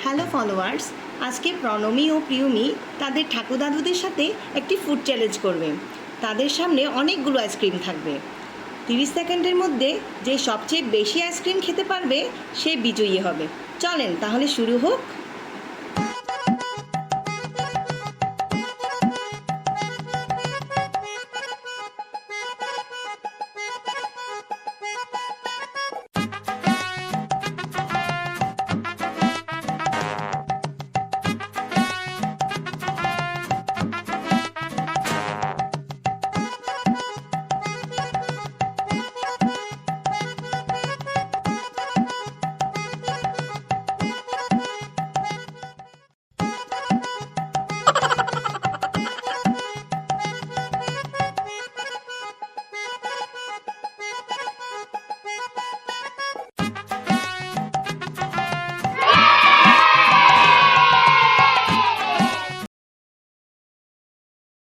Hello followers, আজকে প্রণমী ও প্রিয়মি তাদের ঠাকুরদাদুদের সাথে একটি ফুড চ্যালেঞ্জ করবে। তাদের সামনে অনেকগুলো আইসক্রিম থাকবে। 30 সেকেন্ডের মধ্যে যে সবচেয়ে বেশি আইসক্রিম খেতে পারবে সে বিজয়ী হবে। চলেন তাহলে শুরু হোক।